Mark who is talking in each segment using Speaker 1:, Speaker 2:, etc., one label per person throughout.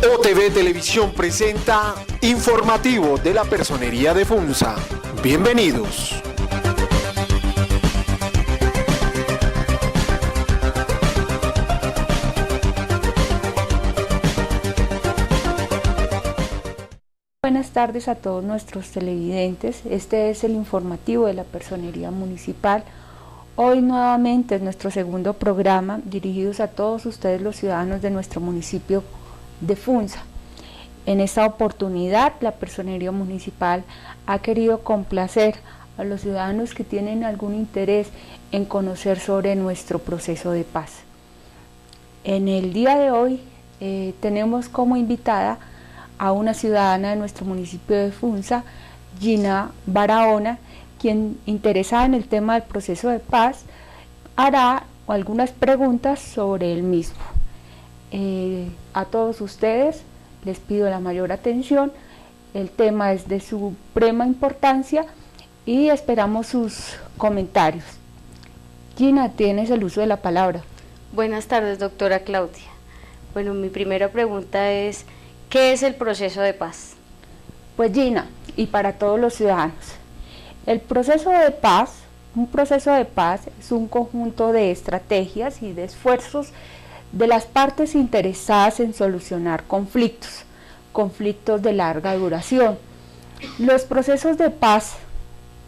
Speaker 1: OTV Televisión presenta Informativo de la Personería de Funza. Bienvenidos.
Speaker 2: Buenas tardes a todos nuestros televidentes. Este es el informativo de la Personería Municipal. Hoy nuevamente es nuestro segundo programa dirigidos a todos ustedes los ciudadanos de nuestro municipio de Funza. En esta oportunidad la Personería Municipal ha querido complacer a los ciudadanos que tienen algún interés en conocer sobre nuestro proceso de paz. En el día de hoy tenemos como invitada a una ciudadana de nuestro municipio de Funza, Gina Barahona, quien, interesada en el tema del proceso de paz, hará algunas preguntas sobre el mismo. A todos ustedes les pido la mayor atención, el tema es de suprema importancia y esperamos sus comentarios. Gina, tienes el uso de la palabra.
Speaker 3: Buenas tardes, doctora Claudia. Bueno, mi primera pregunta es, ¿qué es el proceso de paz?
Speaker 2: Pues Gina, y para todos los ciudadanos, el proceso de paz, un proceso de paz es un conjunto de estrategias y de esfuerzos de las partes interesadas en solucionar conflictos de larga duración. Los procesos de paz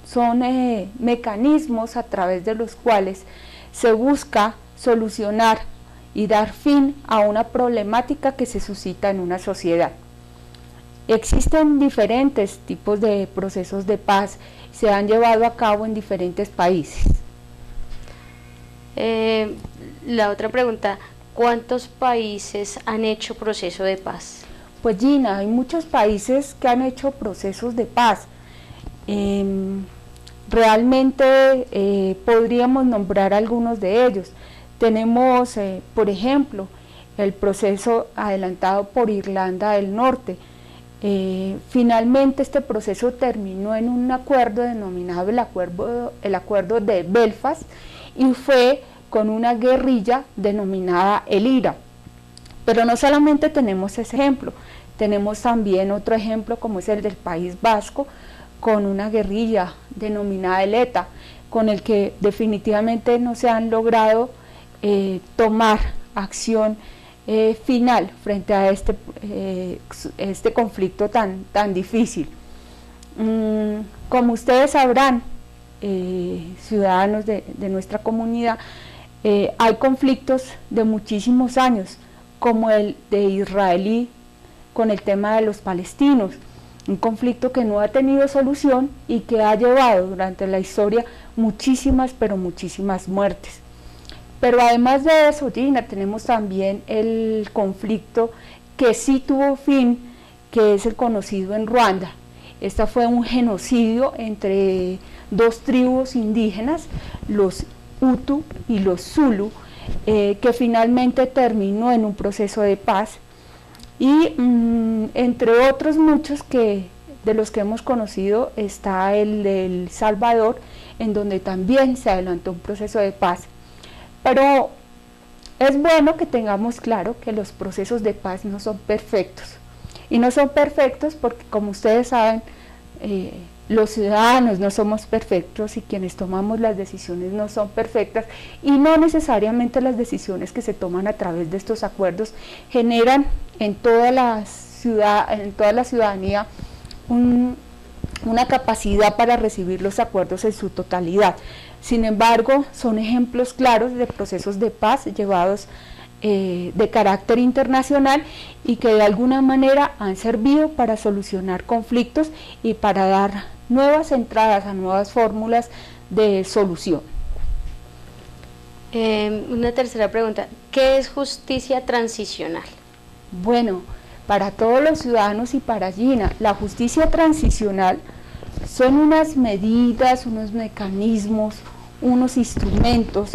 Speaker 2: son mecanismos a través de los cuales se busca solucionar y dar fin a una problemática que se suscita en una sociedad. Existen diferentes tipos de procesos de paz, se han llevado a cabo en diferentes países.
Speaker 3: La otra pregunta, ¿cuántos países han hecho proceso de paz?
Speaker 2: Pues Gina, hay muchos países que han hecho procesos de paz. Realmente podríamos nombrar algunos de ellos. Tenemos, por ejemplo, el proceso adelantado por Irlanda del Norte. Finalmente este proceso terminó en un acuerdo denominado el acuerdo de Belfast y fue con una guerrilla denominada el IRA. Pero no solamente tenemos ese ejemplo, tenemos también otro ejemplo como es el del País Vasco, con una guerrilla denominada el ETA, con el que definitivamente no se han logrado tomar acción final frente a este conflicto tan difícil. Como ustedes sabrán, ciudadanos de nuestra comunidad, hay conflictos de muchísimos años, como el de israelí con el tema de los palestinos, un conflicto que no ha tenido solución y que ha llevado durante la historia muchísimas muertes. Pero además de eso, Gina, tenemos también el conflicto que sí tuvo fin, que es el conocido en Ruanda. Este fue un genocidio entre dos tribus indígenas, los Hutu y los Zulu, que finalmente terminó en un proceso de paz. Y entre otros muchos de los que hemos conocido está el de El Salvador, en donde también se adelantó un proceso de paz. Pero es bueno que tengamos claro que los procesos de paz no son perfectos. Y no son perfectos porque, como ustedes saben, los ciudadanos no somos perfectos y quienes tomamos las decisiones no son perfectas, y no necesariamente las decisiones que se toman a través de estos acuerdos generan en toda la ciudadanía una capacidad para recibir los acuerdos en su totalidad. Sin embargo, son ejemplos claros de procesos de paz llevados de carácter internacional y que de alguna manera han servido para solucionar conflictos y para dar nuevas entradas a nuevas fórmulas de solución.
Speaker 3: Una tercera pregunta, ¿qué es justicia transicional?
Speaker 2: Bueno, para todos los ciudadanos y para Gina, la justicia transicional son unas medidas, unos mecanismos, unos instrumentos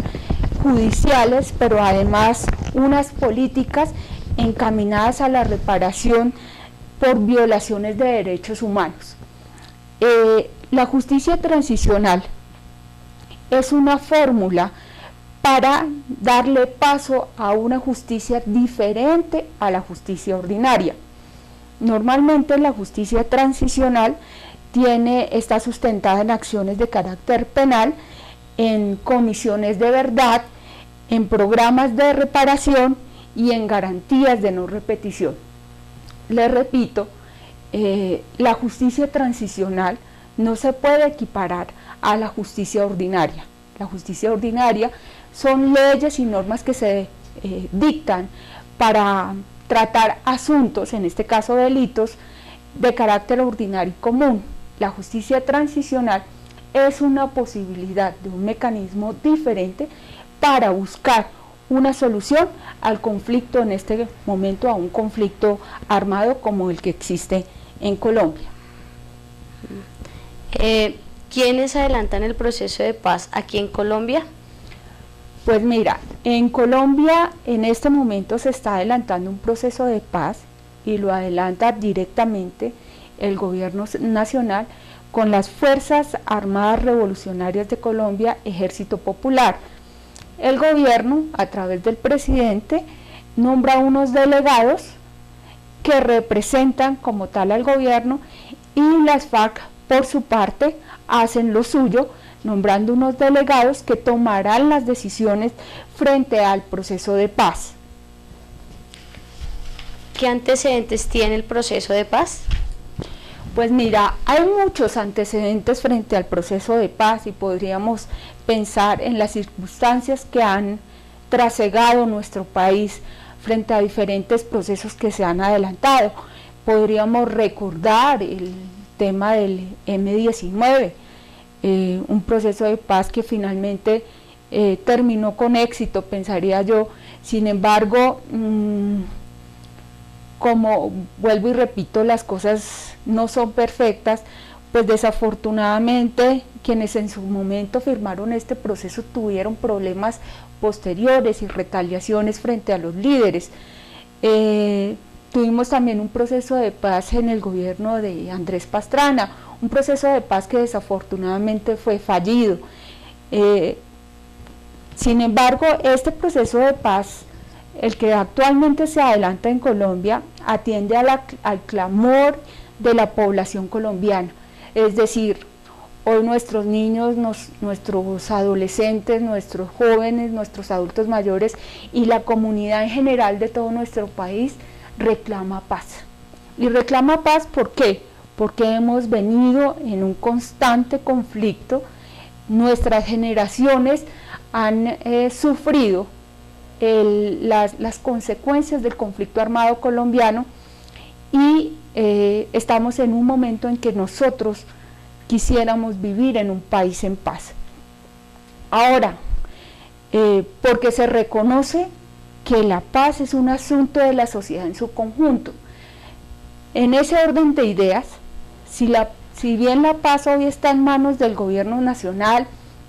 Speaker 2: judiciales, pero además unas políticas encaminadas a la reparación por violaciones de derechos humanos. La justicia transicional es una fórmula para darle paso a una justicia diferente a la justicia ordinaria. Normalmente la justicia transicional está sustentada en acciones de carácter penal, en comisiones de verdad, en programas de reparación y en garantías de no repetición. Les repito, la justicia transicional no se puede equiparar a la justicia ordinaria. La justicia ordinaria son leyes y normas que se dictan para tratar asuntos, en este caso delitos, de carácter ordinario y común. La justicia transicional es una posibilidad de un mecanismo diferente para buscar una solución al conflicto, en este momento a un conflicto armado como el que existe en Colombia.
Speaker 3: ¿Quiénes adelantan el proceso de paz aquí en Colombia?
Speaker 2: Pues mira, en Colombia en este momento se está adelantando un proceso de paz y lo adelanta directamente el gobierno nacional con las Fuerzas Armadas Revolucionarias de Colombia, Ejército Popular. El gobierno, a través del presidente, nombra unos delegados que representan como tal al gobierno, y las FARC, por su parte, hacen lo suyo, nombrando unos delegados que tomarán las decisiones frente al proceso de paz.
Speaker 3: ¿Qué antecedentes tiene el proceso de paz?
Speaker 2: Pues mira, hay muchos antecedentes frente al proceso de paz y podríamos pensar en las circunstancias que han trasegado nuestro país frente a diferentes procesos que se han adelantado. Podríamos recordar el tema del M-19, un proceso de paz que finalmente terminó con éxito, pensaría yo. Sin embargo, como vuelvo y repito, las cosas no son perfectas, pues desafortunadamente quienes en su momento firmaron este proceso tuvieron problemas posteriores y retaliaciones frente a los líderes. Tuvimos también un proceso de paz en el gobierno de Andrés Pastrana, un proceso de paz que desafortunadamente fue fallido. Sin embargo, este proceso de paz, el que actualmente se adelanta en Colombia, atiende al clamor de la población colombiana, es decir, hoy nuestros niños, nuestros adolescentes, nuestros jóvenes, nuestros adultos mayores y la comunidad en general de todo nuestro país reclama paz. Y reclama paz, ¿por qué? Porque hemos venido en un constante conflicto, nuestras generaciones han sufrido las consecuencias del conflicto armado colombiano y estamos en un momento en que nosotros quisiéramos vivir en un país en paz. Ahora, porque se reconoce que la paz es un asunto de la sociedad en su conjunto. En ese orden de ideas, si bien la paz hoy está en manos del gobierno nacional,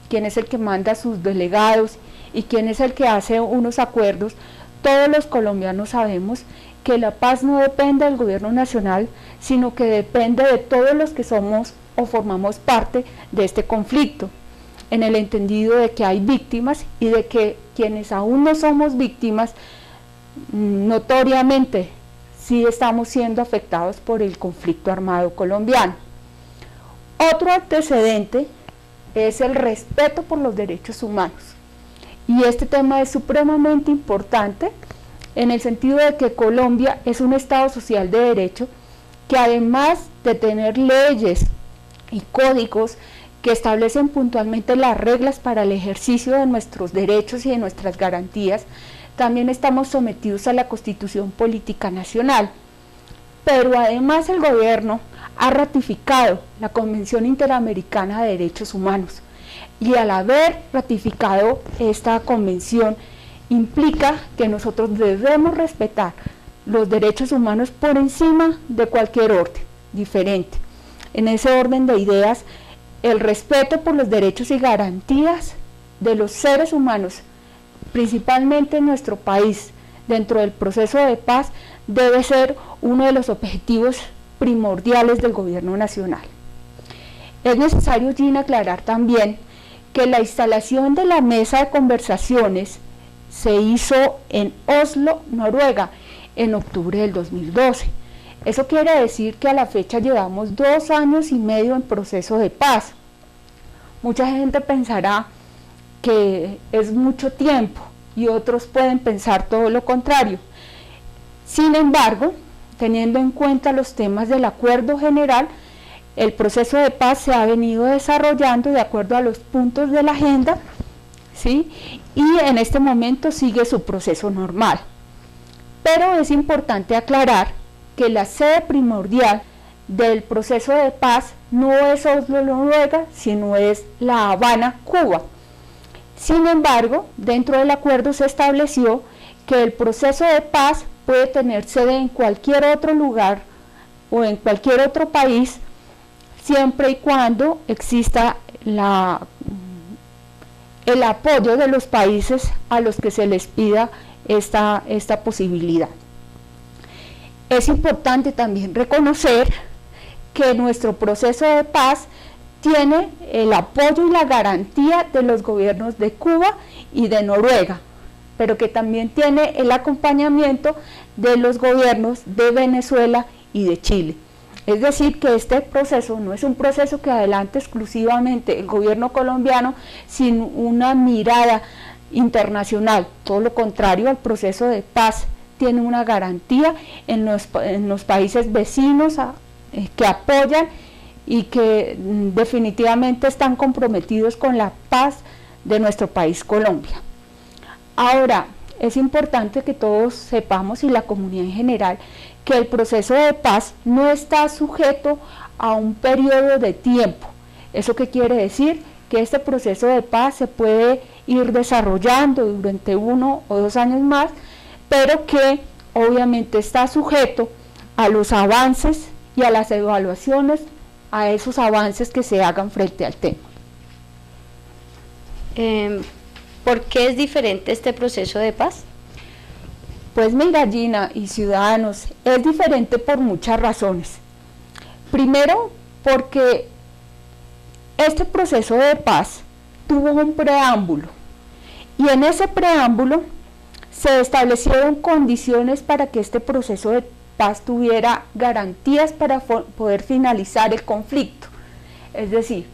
Speaker 2: quien es el que manda a sus delegados y quien es el que hace unos acuerdos, todos los colombianos sabemos que la paz no depende del gobierno nacional, sino que depende de todos los que somos o formamos parte de este conflicto, en el entendido de que hay víctimas y de que quienes aún no somos víctimas, notoriamente sí estamos siendo afectados por el conflicto armado colombiano. Otro antecedente es el respeto por los derechos humanos, y este tema es supremamente importante en el sentido de que Colombia es un Estado social de derecho que, además de tener leyes y códigos que establecen puntualmente las reglas para el ejercicio de nuestros derechos y de nuestras garantías, también estamos sometidos a la Constitución Política Nacional. Pero además el gobierno ha ratificado la Convención Interamericana de Derechos Humanos, y al haber ratificado esta convención implica que nosotros debemos respetar los derechos humanos por encima de cualquier orden diferente. En ese orden de ideas, el respeto por los derechos y garantías de los seres humanos, principalmente en nuestro país, dentro del proceso de paz, debe ser uno de los objetivos primordiales del gobierno nacional. Es necesario, Gina, aclarar también que la instalación de la mesa de conversaciones se hizo en Oslo, Noruega, en octubre del 2012. Eso quiere decir que a la fecha llevamos 2 años y medio en proceso de paz. Mucha gente pensará que es mucho tiempo y otros pueden pensar todo lo contrario. Sin embargo, teniendo en cuenta los temas del acuerdo general, el proceso de paz se ha venido desarrollando de acuerdo a los puntos de la agenda, ¿sí? Y en este momento sigue su proceso normal. Pero es importante aclarar que la sede primordial del proceso de paz no es Oslo, Noruega, sino es La Habana, Cuba. Sin embargo, dentro del acuerdo se estableció que el proceso de paz puede tener sede en cualquier otro lugar o en cualquier otro país, siempre y cuando exista el apoyo de los países a los que se les pida esta posibilidad. Es importante también reconocer que nuestro proceso de paz tiene el apoyo y la garantía de los gobiernos de Cuba y de Noruega, pero que también tiene el acompañamiento de los gobiernos de Venezuela y de Chile. Es decir, que este proceso no es un proceso que adelante exclusivamente el gobierno colombiano sin una mirada internacional. Todo lo contrario, el proceso de paz tiene una garantía en los países vecinos que apoyan y que definitivamente están comprometidos con la paz de nuestro país, Colombia. Ahora, es importante que todos sepamos, y la comunidad en general, que el proceso de paz no está sujeto a un periodo de tiempo. ¿Eso qué quiere decir? Que este proceso de paz se puede ir desarrollando durante 1 o 2 años más, pero que obviamente está sujeto a los avances y a las evaluaciones, a esos avances que se hagan frente al tema.
Speaker 3: ¿Por qué es diferente este proceso de paz?
Speaker 2: Pues mira, Gina y ciudadanos, es diferente por muchas razones. Primero, porque este proceso de paz tuvo un preámbulo, y en ese preámbulo se establecieron condiciones para que este proceso de paz tuviera garantías para poder finalizar el conflicto. Es decir,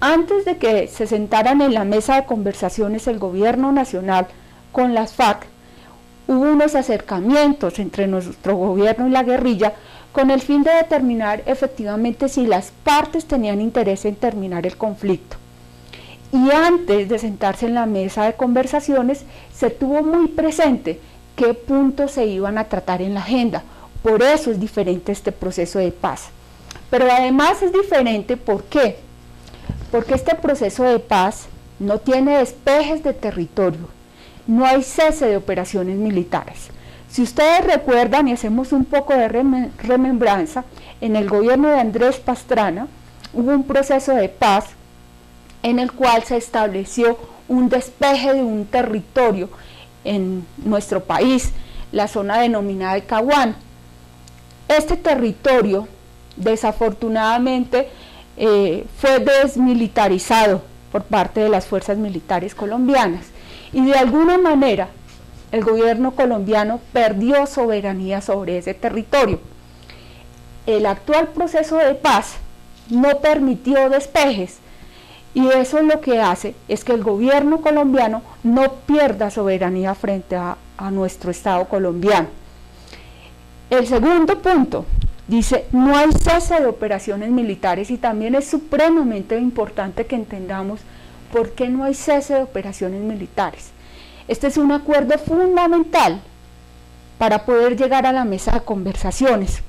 Speaker 2: antes de que se sentaran en la mesa de conversaciones el gobierno nacional con las FARC, hubo unos acercamientos entre nuestro gobierno y la guerrilla con el fin de determinar efectivamente si las partes tenían interés en terminar el conflicto. Y antes de sentarse en la mesa de conversaciones, se tuvo muy presente qué puntos se iban a tratar en la agenda. Por eso es diferente este proceso de paz. Pero además es diferente, ¿por qué? Porque este proceso de paz no tiene despejes de territorio, no hay cese de operaciones militares. Si ustedes recuerdan y hacemos un poco de remembranza, en el gobierno de Andrés Pastrana hubo un proceso de paz en el cual se estableció un despeje de un territorio en nuestro país, la zona denominada de Caguán. Este territorio desafortunadamente fue desmilitarizado por parte de las fuerzas militares colombianas y de alguna manera el gobierno colombiano perdió soberanía sobre ese territorio. El actual proceso de paz no permitió despejes, y eso lo que hace es que el gobierno colombiano no pierda soberanía frente a nuestro Estado colombiano. El segundo punto dice, no hay cese de operaciones militares, y también es supremamente importante que entendamos por qué no hay cese de operaciones militares. Este es un acuerdo fundamental para poder llegar a la mesa de conversaciones.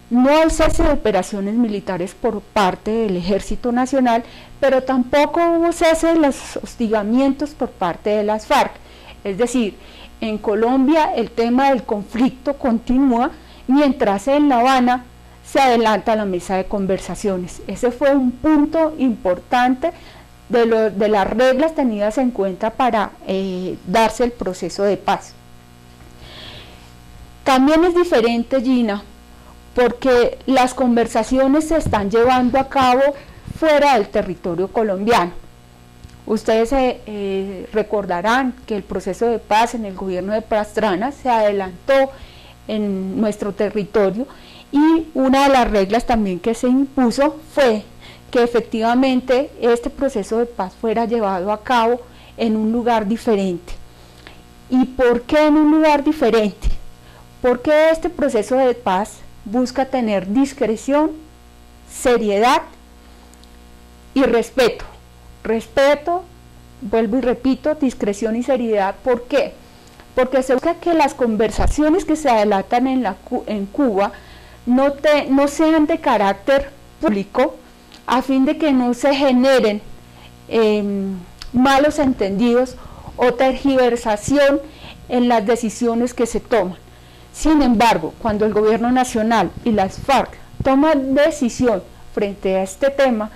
Speaker 2: No hay cese de operaciones militares por parte del Ejército Nacional, pero tampoco hubo cese de los hostigamientos por parte de las FARC. Es decir, en Colombia el tema del conflicto continúa, mientras en La Habana se adelanta la mesa de conversaciones. Ese fue un punto importante de las reglas tenidas en cuenta para darse el proceso de paz. También es diferente, Gina, porque las conversaciones se están llevando a cabo fuera del territorio colombiano. Ustedes recordarán que el proceso de paz en el gobierno de Pastrana se adelantó en nuestro territorio, y una de las reglas también que se impuso fue que efectivamente este proceso de paz fuera llevado a cabo en un lugar diferente. ¿Y por qué en un lugar diferente? Porque este proceso de paz busca tener discreción, seriedad y respeto. Respeto, vuelvo y repito, discreción y seriedad. ¿Por qué? Porque se busca que las conversaciones que se adelantan en Cuba no sean de carácter público, a fin de que no se generen malos entendidos o tergiversación en las decisiones que se toman. Sin embargo, cuando el gobierno nacional y las FARC toman decisión frente a este tema,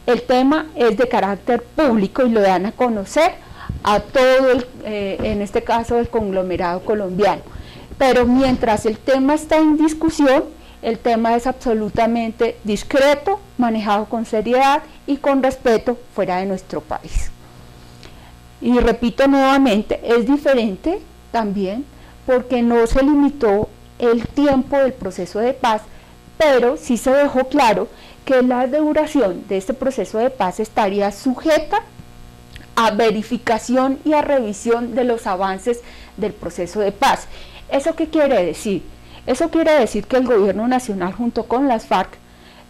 Speaker 2: el tema es de carácter público y lo dan a conocer a todo en este caso el conglomerado colombiano. Pero mientras el tema está en discusión, el tema es absolutamente discreto, manejado con seriedad y con respeto fuera de nuestro país. Y repito nuevamente, es diferente también porque no se limitó el tiempo del proceso de paz, pero sí se dejó claro que la duración de este proceso de paz estaría sujeta a verificación y a revisión de los avances del proceso de paz. ¿Eso qué quiere decir? Eso quiere decir que el gobierno nacional junto con las FARC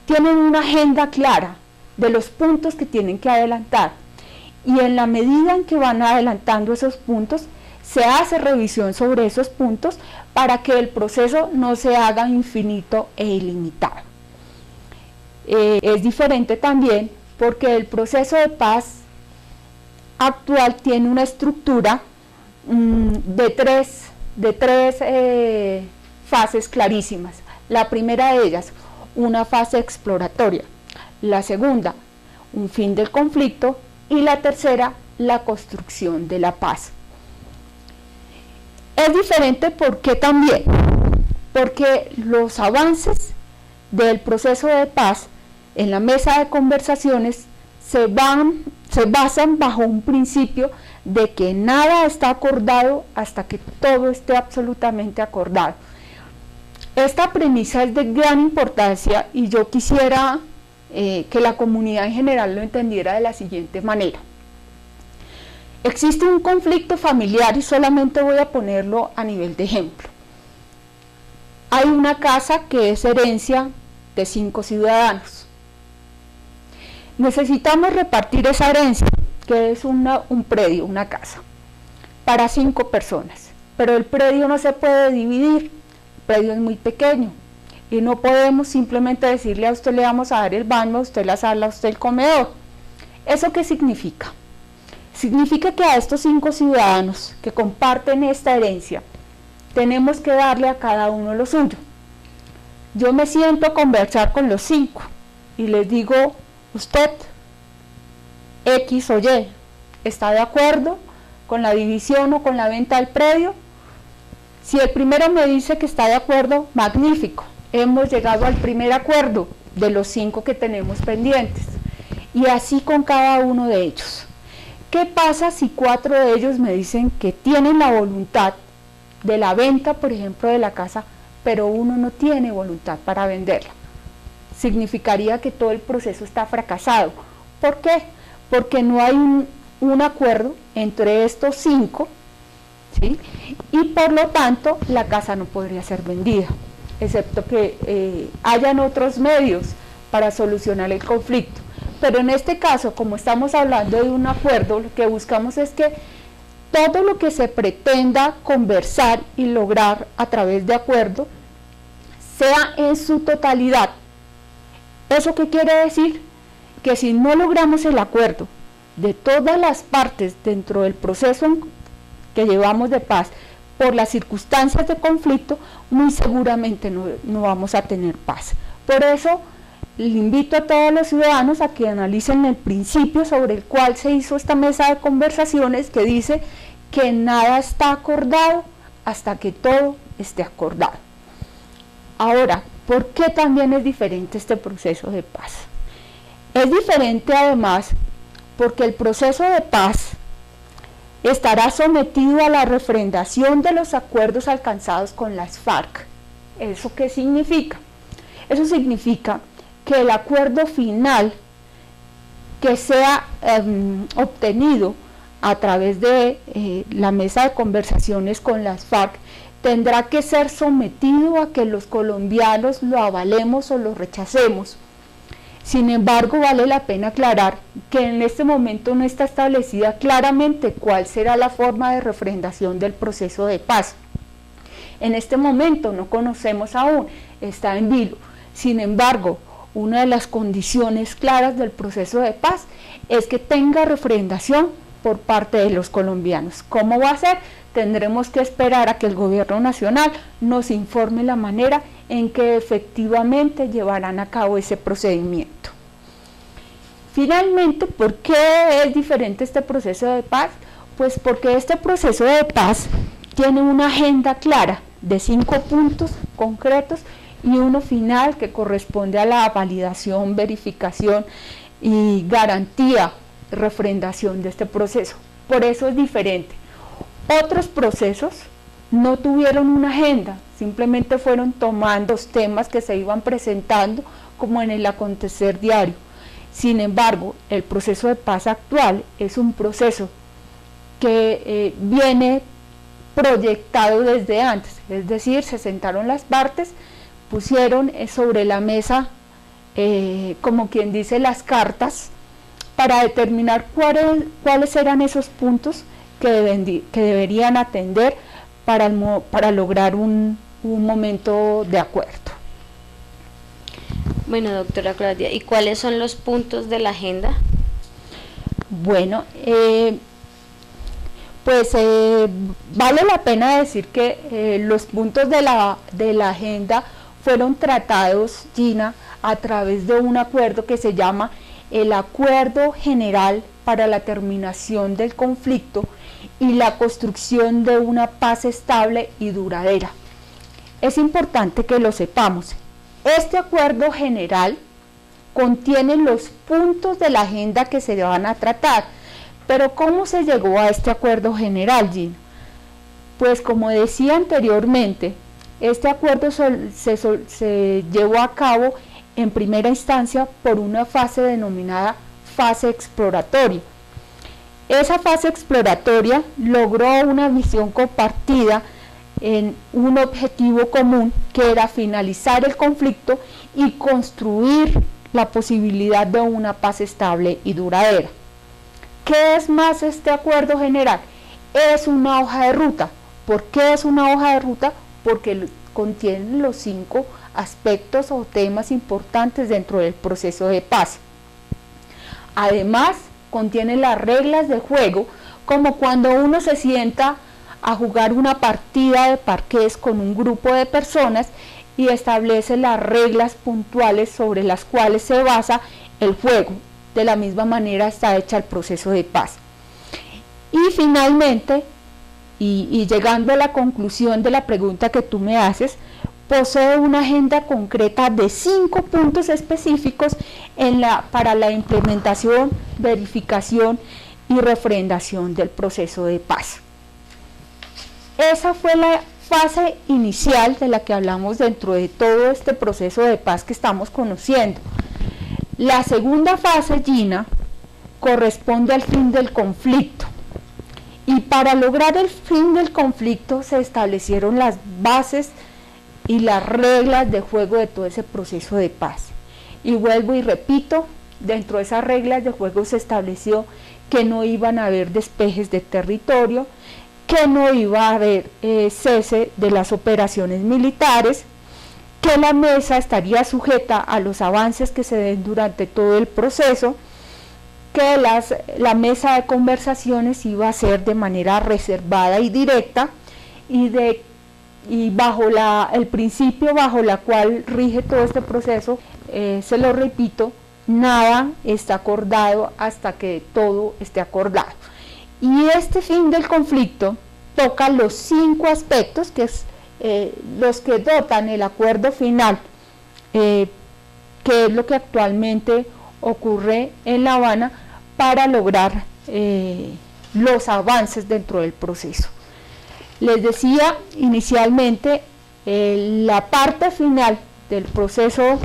Speaker 2: tienen una agenda clara de los puntos que tienen que adelantar, y en la medida en que van adelantando esos puntos, se hace revisión sobre esos puntos para que el proceso no se haga infinito e ilimitado. Es diferente también porque el proceso de paz actual tiene una estructura de tres fases clarísimas. La primera de ellas, una fase exploratoria. La segunda, un fin del conflicto. Y la tercera, la construcción de la paz. Es diferente porque también, porque los avances del proceso de paz en la mesa de conversaciones se basan bajo un principio de que nada está acordado hasta que todo esté absolutamente acordado. Esta premisa es de gran importancia y yo quisiera que la comunidad en general lo entendiera de la siguiente manera. Existe un conflicto familiar y solamente voy a ponerlo a nivel de ejemplo. Hay una casa que es herencia de 5 ciudadanos. Necesitamos repartir esa herencia, que es un predio, una casa, para 5 personas, pero el predio no se puede dividir, el predio es muy pequeño. Y no podemos simplemente decirle a usted le vamos a dar el baño, a usted la sala, a usted el comedor. ¿Eso qué significa? Significa que a estos 5 ciudadanos que comparten esta herencia, tenemos que darle a cada uno lo suyo. Yo me siento a conversar con los 5 y les digo, usted, X o Y, ¿está de acuerdo con la división o con la venta del predio? Si el primero me dice que está de acuerdo, magnífico. Hemos llegado al primer acuerdo de los 5 que tenemos pendientes, y así con cada uno de ellos. ¿Qué pasa si 4 de ellos me dicen que tienen la voluntad de la venta, por ejemplo, de la casa, pero uno no tiene voluntad para venderla? Significaría que todo el proceso está fracasado. ¿Por qué? Porque no hay un acuerdo entre estos 5, ¿sí? Y por lo tanto la casa no podría ser vendida, excepto que hayan otros medios para solucionar el conflicto. Pero en este caso, como estamos hablando de un acuerdo, lo que buscamos es que todo lo que se pretenda conversar y lograr a través de acuerdo sea en su totalidad. ¿Eso qué quiere decir? Que si no logramos el acuerdo de todas las partes dentro del proceso que llevamos de paz, por las circunstancias de conflicto, muy seguramente no vamos a tener paz. Por eso le invito a todos los ciudadanos a que analicen el principio sobre el cual se hizo esta mesa de conversaciones, que dice que nada está acordado hasta que todo esté acordado. Ahora, ¿por qué también es diferente este proceso de paz? Es diferente además porque el proceso de paz estará sometido a la refrendación de los acuerdos alcanzados con las FARC. ¿Eso qué significa? Eso significa que el acuerdo final que sea obtenido a través de la mesa de conversaciones con las FARC tendrá que ser sometido a que los colombianos lo avalemos o lo rechacemos. Sin embargo, vale la pena aclarar que en este momento no está establecida claramente cuál será la forma de refrendación del proceso de paz. En este momento no conocemos aún, está en vilo. Sin embargo, una de las condiciones claras del proceso de paz es que tenga refrendación por parte de los colombianos. ¿Cómo va a ser? Tendremos que esperar a que el gobierno nacional nos informe la manera en que efectivamente llevarán a cabo ese procedimiento. Finalmente, ¿por qué es diferente este proceso de paz? Pues porque este proceso de paz tiene una agenda clara de 5 puntos concretos y uno final que corresponde a la validación, verificación y garantía, refrendación de este proceso. Por eso es diferente. Otros procesos no tuvieron una agenda, simplemente fueron tomando temas que se iban presentando como en el acontecer diario. Sin embargo, el proceso de paz actual es un proceso que viene proyectado desde antes, es decir, se sentaron las partes, pusieron sobre la mesa, como quien dice, las cartas para determinar cuáles eran esos puntos que deberían atender para lograr un momento de acuerdo.
Speaker 3: Bueno, doctora Claudia, ¿y cuáles son los puntos de la agenda?
Speaker 2: Bueno, vale la pena decir que los puntos de la agenda fueron tratados, Gina, a través de un acuerdo que se llama el Acuerdo General para la Terminación del Conflicto y la Construcción de una Paz Estable y Duradera. Es importante que lo sepamos. Este acuerdo general contiene los puntos de la agenda que se van a tratar, pero ¿cómo se llegó a este acuerdo general, Gina? Pues como decía anteriormente, este acuerdo se llevó a cabo en primera instancia por una fase denominada fase exploratoria. Esa fase exploratoria logró una visión compartida en un objetivo común que era finalizar el conflicto y construir la posibilidad de una paz estable y duradera. ¿Qué es más este acuerdo general? Es una hoja de ruta. ¿Por qué es una hoja de ruta? Porque contiene los 5 aspectos o temas importantes dentro del proceso de paz. Además, contiene las reglas de juego, como cuando uno se sienta a jugar una partida de parqués con un grupo de personas y establece las reglas puntuales sobre las cuales se basa el juego. De la misma manera está hecha el proceso de paz. Y finalmente, y llegando a la conclusión de la pregunta que tú me haces, posee una agenda concreta de 5 puntos específicos para la implementación, verificación y refrendación del proceso de paz. Esa fue la fase inicial de la que hablamos dentro de todo este proceso de paz que estamos conociendo. La segunda fase, Gina, corresponde al fin del conflicto. Y para lograr el fin del conflicto se establecieron las bases y las reglas de juego de todo ese proceso de paz. Y vuelvo y repito, dentro de esas reglas de juego se estableció que no iban a haber despejes de territorio, que no iba a haber cese de las operaciones militares, que la mesa estaría sujeta a los avances que se den durante todo el proceso, que la mesa de conversaciones iba a ser de manera reservada y directa y bajo el principio bajo la cual rige todo este proceso, se lo repito, nada está acordado hasta que todo esté acordado. Y este fin del conflicto toca los 5 aspectos que es los que dotan el acuerdo final, que es lo que actualmente ocurre en La Habana, para lograr los avances dentro del proceso. Les decía inicialmente, la parte final del proceso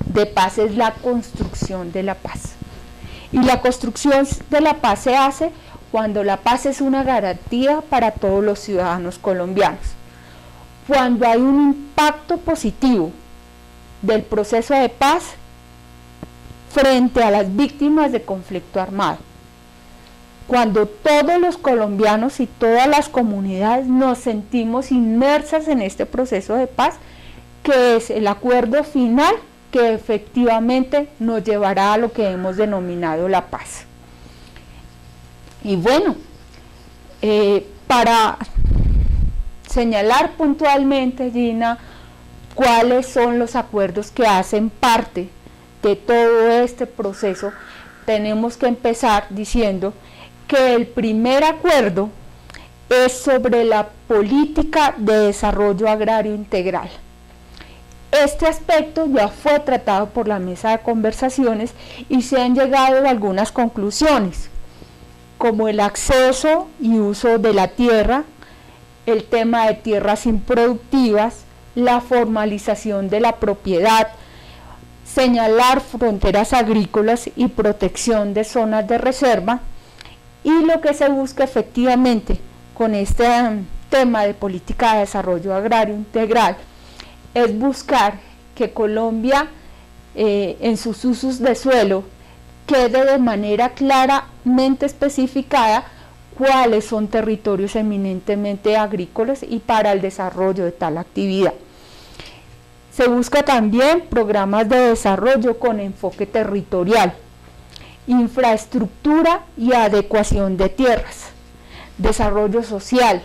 Speaker 2: de paz es la construcción de la paz. Y la construcción de la paz se hace cuando la paz es una garantía para todos los ciudadanos colombianos. Cuando hay un impacto positivo del proceso de paz frente a las víctimas de conflicto armado. Cuando todos los colombianos y todas las comunidades nos sentimos inmersas en este proceso de paz, que es el acuerdo final que efectivamente nos llevará a lo que hemos denominado la paz. Y bueno, para señalar puntualmente, Gina, cuáles son los acuerdos que hacen parte de todo este proceso, tenemos que empezar diciendo que el primer acuerdo es sobre la política de desarrollo agrario integral. Este aspecto ya fue tratado por la mesa de conversaciones y se han llegado a algunas conclusiones, como el acceso y uso de la tierra, el tema de tierras improductivas, la formalización de la propiedad, señalar fronteras agrícolas y protección de zonas de reserva. Y lo que se busca efectivamente con este tema de política de desarrollo agrario integral es buscar que Colombia en sus usos de suelo quede de manera claramente especificada cuáles son territorios eminentemente agrícolas y para el desarrollo de tal actividad. Se busca también programas de desarrollo con enfoque territorial, infraestructura y adecuación de tierras, desarrollo social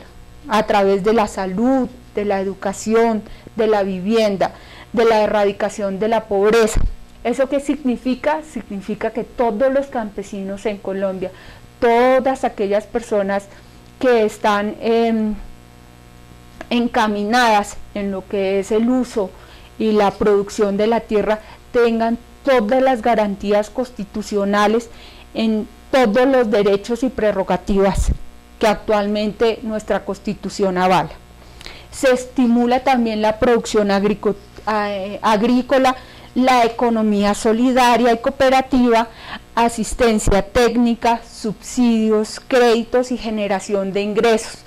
Speaker 2: a través de la salud, de la educación, de la vivienda, de la erradicación de la pobreza. ¿Eso qué significa? Significa que todos los campesinos en Colombia, todas aquellas personas que están encaminadas en lo que es el uso y la producción de la tierra, tengan todas las garantías constitucionales en todos los derechos y prerrogativas que actualmente nuestra Constitución avala. Se estimula también la producción agrícola, la economía solidaria y cooperativa, asistencia técnica, subsidios, créditos y generación de ingresos.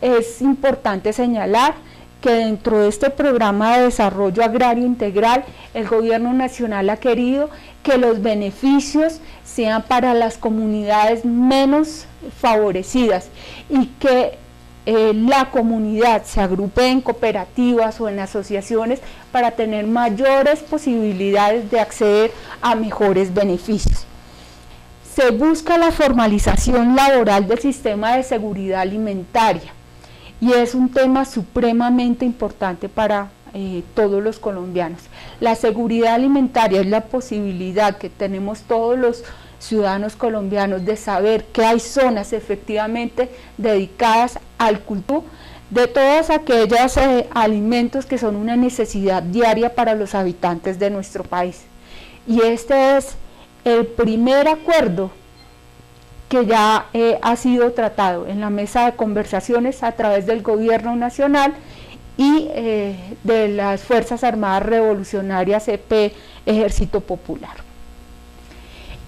Speaker 2: Es importante señalar que dentro de este programa de desarrollo agrario integral, el gobierno nacional ha querido que los beneficios sean para las comunidades menos favorecidas y que la comunidad se agrupe en cooperativas o en asociaciones para tener mayores posibilidades de acceder a mejores beneficios. Se busca la formalización laboral del sistema de seguridad alimentaria y es un tema supremamente importante para todos los colombianos. La seguridad alimentaria es la posibilidad que tenemos todos los ciudadanos colombianos de saber que hay zonas efectivamente dedicadas al cultivo de todos aquellos alimentos que son una necesidad diaria para los habitantes de nuestro país. Y este es el primer acuerdo que ya ha sido tratado en la mesa de conversaciones a través del gobierno nacional y de las Fuerzas Armadas Revolucionarias EP Ejército Popular.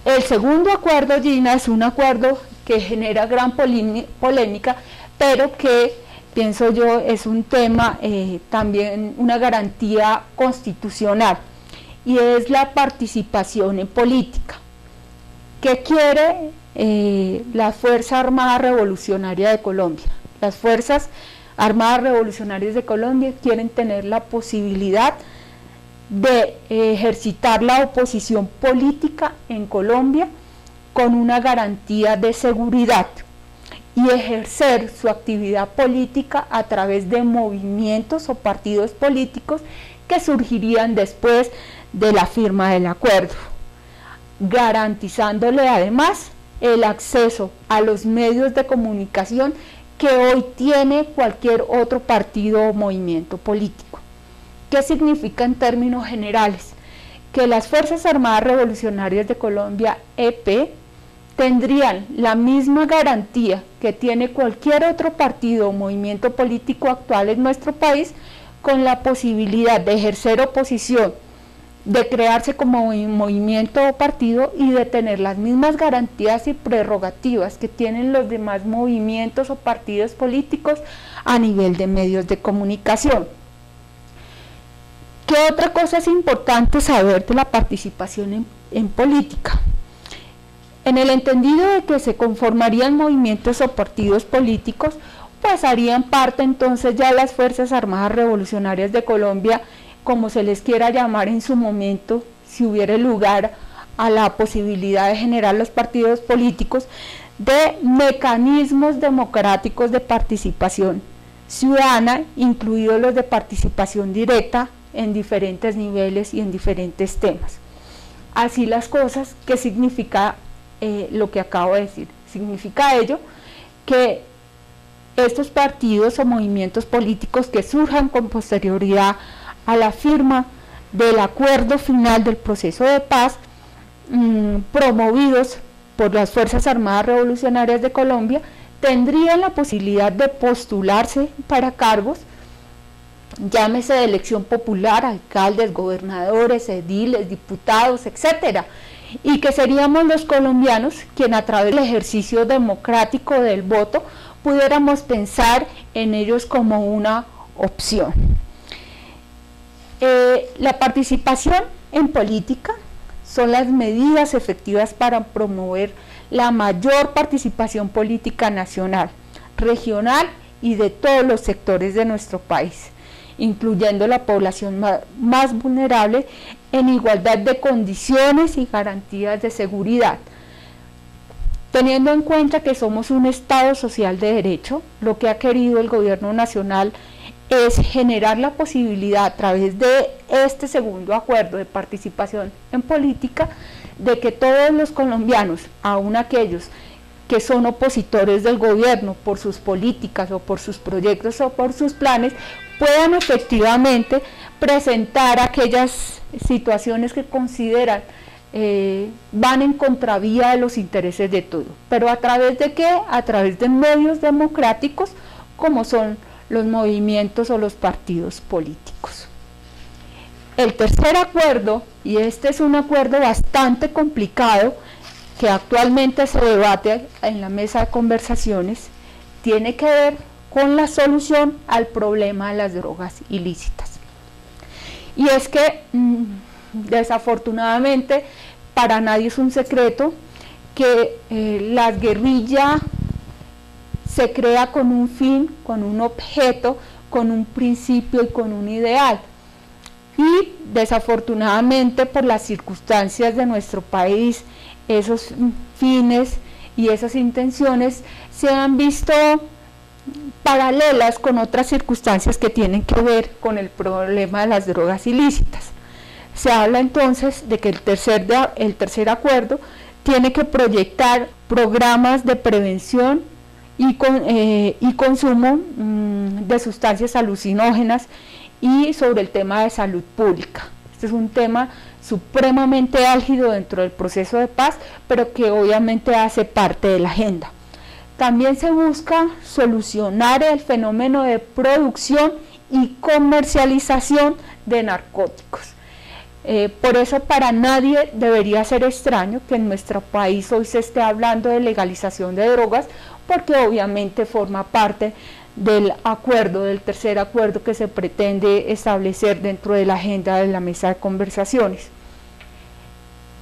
Speaker 2: El segundo acuerdo, Gina, es un acuerdo que genera gran polémica, pero que, pienso yo, es un tema también una garantía constitucional, y es la participación en política. ¿Qué quiere la Fuerza Armada Revolucionaria de Colombia? Las Fuerzas Armadas Revolucionarias de Colombia quieren tener la posibilidad de ejercitar la oposición política en Colombia con una garantía de seguridad y ejercer su actividad política a través de movimientos o partidos políticos que surgirían después de la firma del acuerdo, garantizándole además el acceso a los medios de comunicación que hoy tiene cualquier otro partido o movimiento político. ¿Qué significa en términos generales? que las Fuerzas Armadas Revolucionarias de Colombia, EP, tendrían la misma garantía que tiene cualquier otro partido o movimiento político actual en nuestro país, con la posibilidad de ejercer oposición, de crearse como movimiento o partido y de tener las mismas garantías y prerrogativas que tienen los demás movimientos o partidos políticos a nivel de medios de comunicación. ¿Qué otra cosa es importante saber de la participación en política? En el entendido de que se conformarían movimientos o partidos políticos, pues harían parte entonces ya las Fuerzas Armadas Revolucionarias de Colombia, como se les quiera llamar en su momento, si hubiera lugar a la posibilidad de generar los partidos políticos, de mecanismos democráticos de participación ciudadana, incluidos los de participación directa en diferentes niveles y en diferentes temas. Así las cosas, ¿qué significa lo que acabo de decir? Significa ello que estos partidos o movimientos políticos que surjan con posterioridad a la firma del acuerdo final del proceso de paz, promovidos por las Fuerzas Armadas Revolucionarias de Colombia, tendrían la posibilidad de postularse para cargos, llámese de elección popular, alcaldes, gobernadores, ediles, diputados, etcétera, y que seríamos los colombianos quien a través del ejercicio democrático del voto pudiéramos pensar en ellos como una opción. La participación en política son las medidas efectivas para promover la mayor participación política nacional, regional y de todos los sectores de nuestro país, incluyendo la población más vulnerable en igualdad de condiciones y garantías de seguridad. Teniendo en cuenta que somos un Estado social de derecho, lo que ha querido el gobierno nacional es generar la posibilidad a través de este segundo acuerdo de participación en política de que todos los colombianos, aun aquellos que son opositores del gobierno por sus políticas o por sus proyectos o por sus planes, puedan efectivamente presentar aquellas situaciones que consideran van en contravía de los intereses de todos. ¿Pero a través de qué? A través de medios democráticos como son los movimientos o los partidos políticos. El tercer acuerdo, y este es un acuerdo bastante complicado que actualmente se debate en la mesa de conversaciones, tiene que ver con la solución al problema de las drogas ilícitas. Y es que desafortunadamente para nadie es un secreto que la guerrilla se crea con un fin, con un objeto, con un principio y con un ideal. Y desafortunadamente por las circunstancias de nuestro país, esos fines y esas intenciones se han visto paralelas con otras circunstancias que tienen que ver con el problema de las drogas ilícitas. Se habla entonces de que el tercer acuerdo tiene que proyectar programas de prevención y consumo de sustancias alucinógenas y sobre el tema de salud pública. Este es un tema supremamente álgido dentro del proceso de paz, pero que obviamente hace parte de la agenda. También se busca solucionar el fenómeno de producción y comercialización de narcóticos. Por eso para nadie debería ser extraño que en nuestro país hoy se esté hablando de legalización de drogas, porque obviamente forma parte del acuerdo, del tercer acuerdo que se pretende establecer dentro de la agenda de la mesa de conversaciones.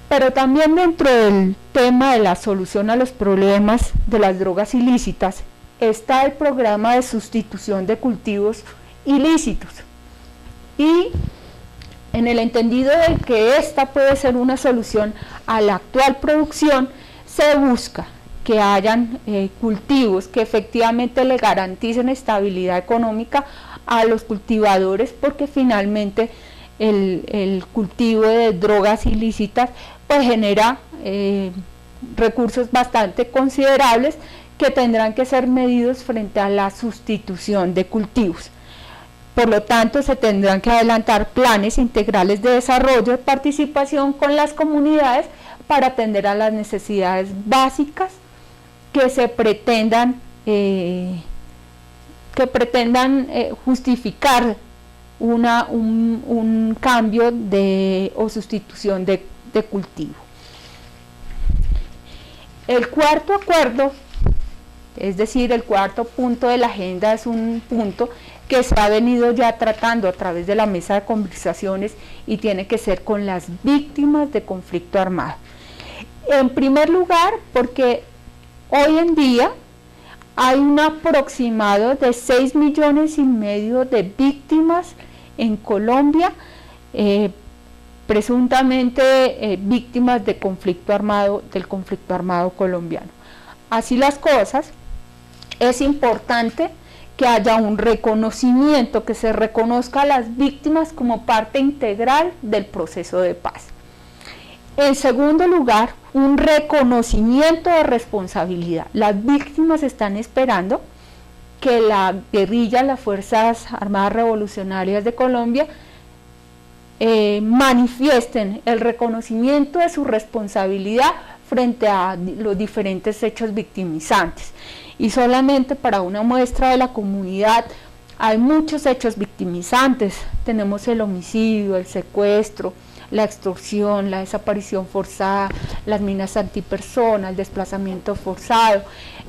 Speaker 2: Pero también dentro del tema de la solución a los problemas de las drogas ilícitas está el programa de sustitución de cultivos ilícitos. Y en el entendido de que esta puede ser una solución a la actual producción, se busca que hayan cultivos que efectivamente le garanticen estabilidad económica a los cultivadores, porque finalmente el cultivo de drogas ilícitas pues genera recursos bastante considerables que tendrán que ser medidos frente a la sustitución de cultivos. Por lo tanto, se tendrán que adelantar planes integrales de desarrollo y participación con las comunidades para atender a las necesidades básicas que se pretendan justificar un cambio o sustitución de cultivo. El cuarto acuerdo, es decir, el cuarto punto de la agenda, es un punto que se ha venido ya tratando a través de la mesa de conversaciones y tiene que ser con las víctimas de conflicto armado. En primer lugar, porque hoy en día hay un aproximado de 6,5 millones de víctimas en Colombia, presuntamente víctimas de conflicto armado, del conflicto armado colombiano. Así las cosas, es importante que haya un reconocimiento, que se reconozca a las víctimas como parte integral del proceso de paz. En segundo lugar, un reconocimiento de responsabilidad. Las víctimas están esperando que la guerrilla, las Fuerzas Armadas Revolucionarias de Colombia, manifiesten el reconocimiento de su responsabilidad frente a los diferentes hechos victimizantes. Y solamente para una muestra de la comunidad, hay muchos hechos victimizantes. Tenemos el homicidio, el secuestro, la extorsión, la desaparición forzada, las minas antipersona, el desplazamiento forzado,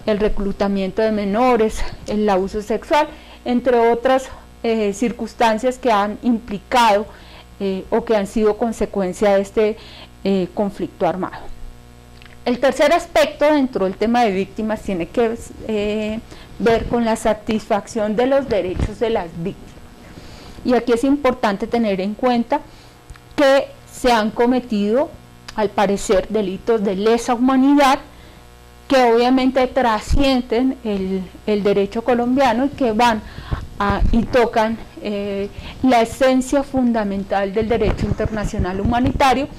Speaker 2: el reclutamiento de menores, el abuso sexual, entre otras circunstancias que han implicado o que han sido consecuencia de este conflicto armado. El tercer aspecto dentro del tema de víctimas tiene que ver con la satisfacción de los derechos de las víctimas. Y aquí es importante tener en cuenta que se han cometido, al parecer, delitos de lesa humanidad que obviamente trascienden el derecho colombiano y que van y tocan la esencia fundamental del derecho internacional humanitario,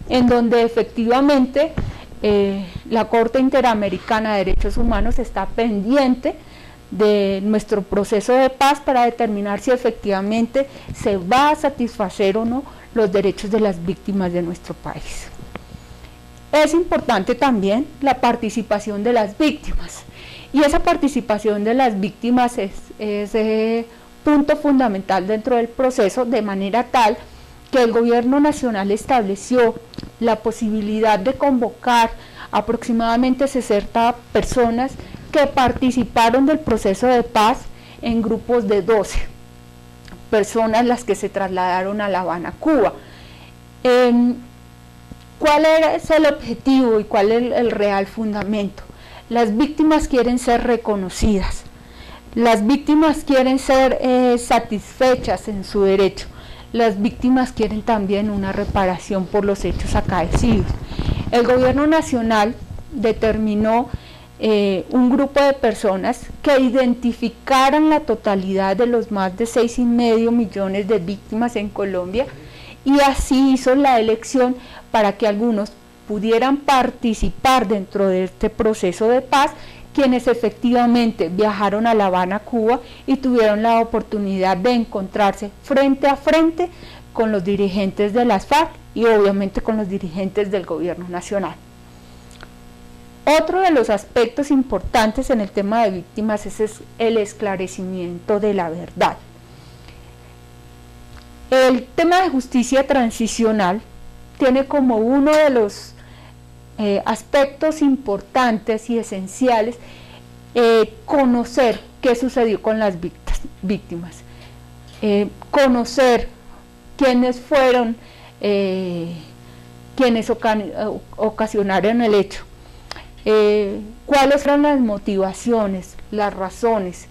Speaker 2: en donde efectivamente la Corte Interamericana de Derechos Humanos está pendiente de nuestro proceso de paz para determinar si efectivamente se va a satisfacer o no los derechos de las víctimas de nuestro país. Es importante también la participación de las víctimas, y esa participación de las víctimas es punto fundamental dentro del proceso, de manera tal que el gobierno nacional estableció la posibilidad de convocar aproximadamente 60 personas que participaron del proceso de paz en grupos de 12 personas, las que se trasladaron a La Habana, Cuba. ¿Cuál es el objetivo y cuál es el real fundamento? Las víctimas quieren ser reconocidas, las víctimas quieren ser satisfechas en su derecho, las víctimas quieren también una reparación por los hechos acaecidos. El gobierno nacional determinó un grupo de personas que identificaran la totalidad de los más de 6,5 millones de víctimas en Colombia, y así hizo la elección para que algunos pudieran participar dentro de este proceso de paz, quienes efectivamente viajaron a La Habana, Cuba, y tuvieron la oportunidad de encontrarse frente a frente con los dirigentes de las FARC y obviamente con los dirigentes del gobierno nacional. Otro de los aspectos importantes en el tema de víctimas es el esclarecimiento de la verdad. El tema de justicia transicional tiene como uno de los aspectos importantes y esenciales conocer qué sucedió con las víctimas, conocer quiénes fueron quienes ocasionaron el hecho, cuáles fueron las motivaciones, las razones,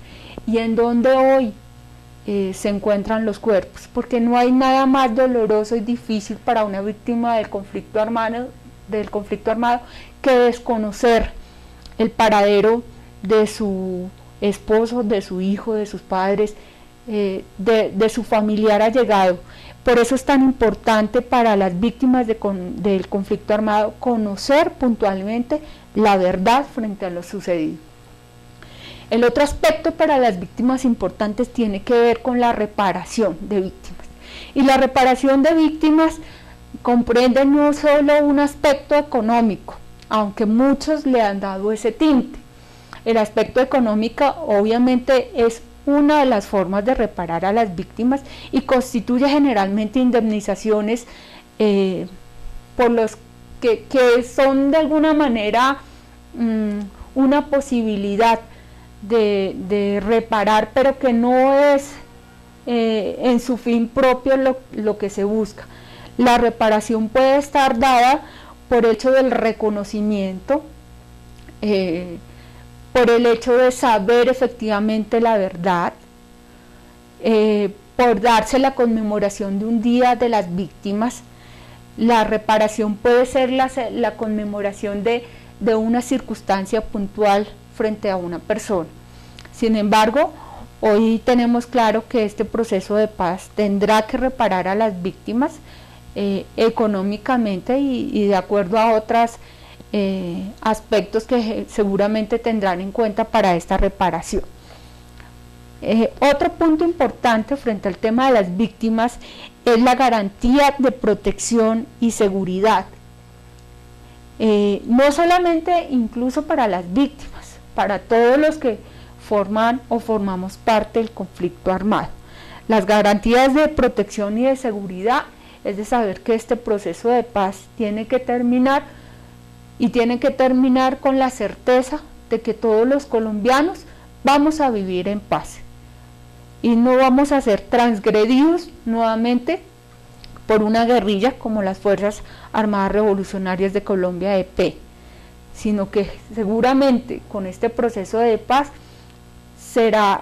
Speaker 2: y en dónde hoy se encuentran los cuerpos, porque no hay nada más doloroso y difícil para una víctima del conflicto armado que desconocer el paradero de su esposo, de su hijo, de sus padres, de su familiar allegado. Por eso es tan importante para las víctimas del conflicto armado conocer puntualmente la verdad frente a lo sucedido. El otro aspecto para las víctimas importantes tiene que ver con la reparación de víctimas. Y la reparación de víctimas comprende no solo un aspecto económico, aunque muchos le han dado ese tinte. El aspecto económico obviamente es una de las formas de reparar a las víctimas y constituye generalmente indemnizaciones por los que son de alguna manera una posibilidad de reparar, pero que no es en su fin propio lo que se busca. La reparación puede estar dada por el hecho del reconocimiento, por el hecho de saber efectivamente la verdad, por darse la conmemoración de un día de las víctimas. La reparación puede ser la conmemoración de una circunstancia puntual frente a una persona. Sin embargo, hoy tenemos claro que este proceso de paz tendrá que reparar a las víctimas económicamente y de acuerdo a otros aspectos que seguramente tendrán en cuenta para esta reparación. Otro punto importante frente al tema de las víctimas es la garantía de protección y seguridad. No solamente incluso para las víctimas, para todos los que forman o formamos parte del conflicto armado. Las garantías de protección y de seguridad es de saber que este proceso de paz tiene que terminar y tiene que terminar con la certeza de que todos los colombianos vamos a vivir en paz y no vamos a ser transgredidos nuevamente por una guerrilla como las Fuerzas Armadas Revolucionarias de Colombia, EP, sino que seguramente con este proceso de paz será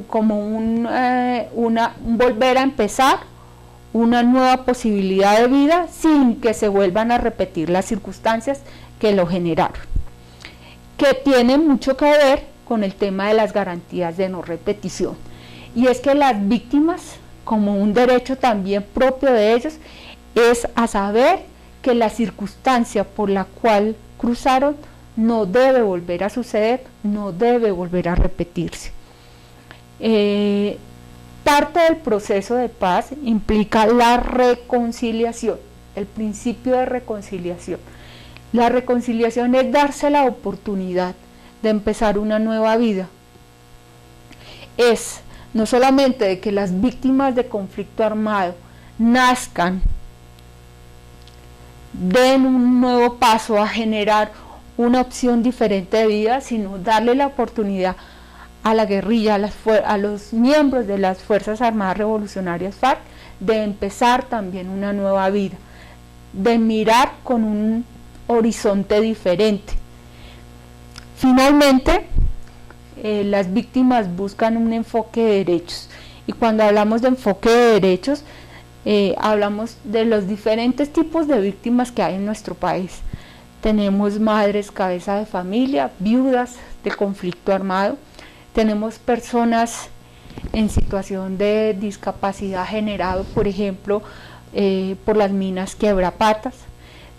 Speaker 2: como un volver a empezar una nueva posibilidad de vida sin que se vuelvan a repetir las circunstancias que lo generaron, que tiene mucho que ver con el tema de las garantías de no repetición. Y es que las víctimas, como un derecho también propio de ellos, es a saber que la circunstancia por la cual cruzaron no debe volver a suceder, no debe volver a repetirse. Parte del proceso de paz implica la reconciliación, el principio de reconciliación. La reconciliación es darse la oportunidad de empezar una nueva vida. Es no solamente de que las víctimas de conflicto armado nazcan, den un nuevo paso a generar una opción diferente de vida, sino darle la oportunidad a la guerrilla, a los miembros de las Fuerzas Armadas Revolucionarias FARC, de empezar también una nueva vida, de mirar con un horizonte diferente. Finalmente, las víctimas buscan un enfoque de derechos, y cuando hablamos de enfoque de derechos, hablamos de los diferentes tipos de víctimas que hay en nuestro país. Tenemos madres cabeza de familia, viudas de conflicto armado, tenemos personas en situación de discapacidad generado, por ejemplo, por las minas quebrapatas,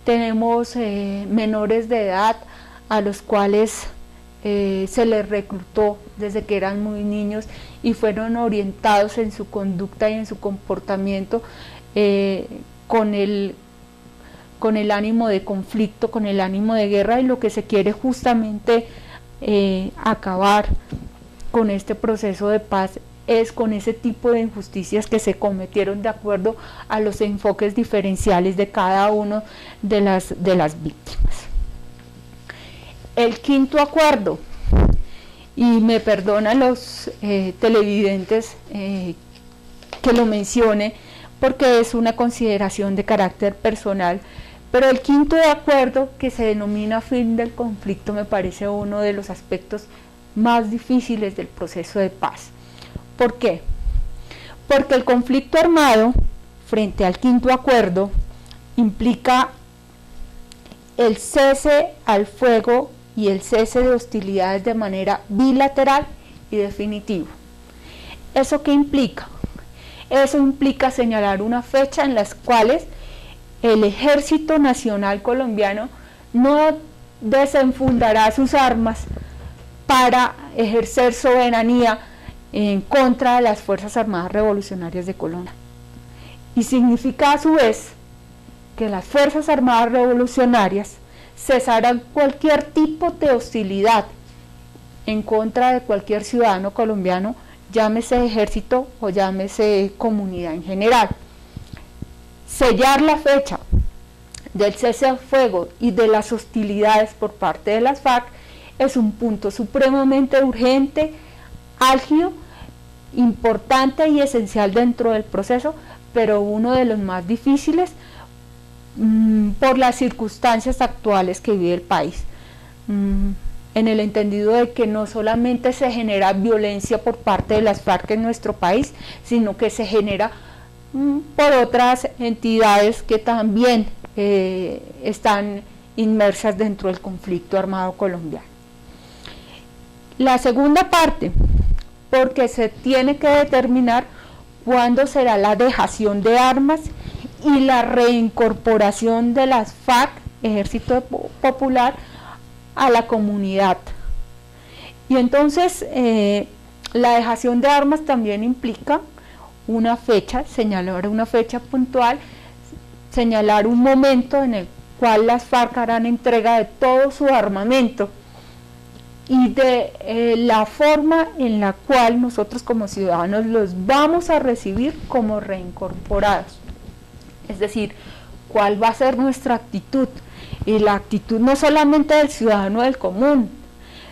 Speaker 2: tenemos menores de edad a los cuales se les reclutó desde que eran muy niños y fueron orientados en su conducta y en su comportamiento con el ánimo de conflicto, con el ánimo de guerra, y lo que se quiere justamente acabar con este proceso de paz es con ese tipo de injusticias que se cometieron de acuerdo a los enfoques diferenciales de cada uno de las víctimas. El quinto acuerdo, y me perdonan los televidentes que lo mencione porque es una consideración de carácter personal, pero el quinto acuerdo, que se denomina fin del conflicto, me parece uno de los aspectos más difíciles del proceso de paz. ¿Por qué? Porque el conflicto armado, frente al quinto acuerdo, implica el cese al fuego y el cese de hostilidades de manera bilateral y definitiva. ¿Eso qué implica? Eso implica señalar una fecha en las cuales el Ejército Nacional Colombiano no desenfundará sus armas para ejercer soberanía en contra de las Fuerzas Armadas Revolucionarias de Colombia. Y significa a su vez que las Fuerzas Armadas Revolucionarias cesarán cualquier tipo de hostilidad en contra de cualquier ciudadano colombiano, llámese ejército o llámese comunidad en general. Sellar la fecha del cese al fuego y de las hostilidades por parte de las FARC es un punto supremamente urgente, álgido, importante y esencial dentro del proceso, pero uno de los más difíciles por las circunstancias actuales que vive el país, en el entendido de que no solamente se genera violencia por parte de las FARC en nuestro país, sino que se genera por otras entidades que también están inmersas dentro del conflicto armado colombiano. La segunda parte, porque se tiene que determinar cuándo será la dejación de armas y la reincorporación de las FARC, Ejército Popular, a la comunidad. Y entonces la dejación de armas también implica una fecha, señalar una fecha puntual, señalar un momento en el cual las FARC harán entrega de todo su armamento y de la forma en la cual nosotros como ciudadanos los vamos a recibir como reincorporados. Es decir, cuál va a ser nuestra actitud, y la actitud no solamente del ciudadano del común,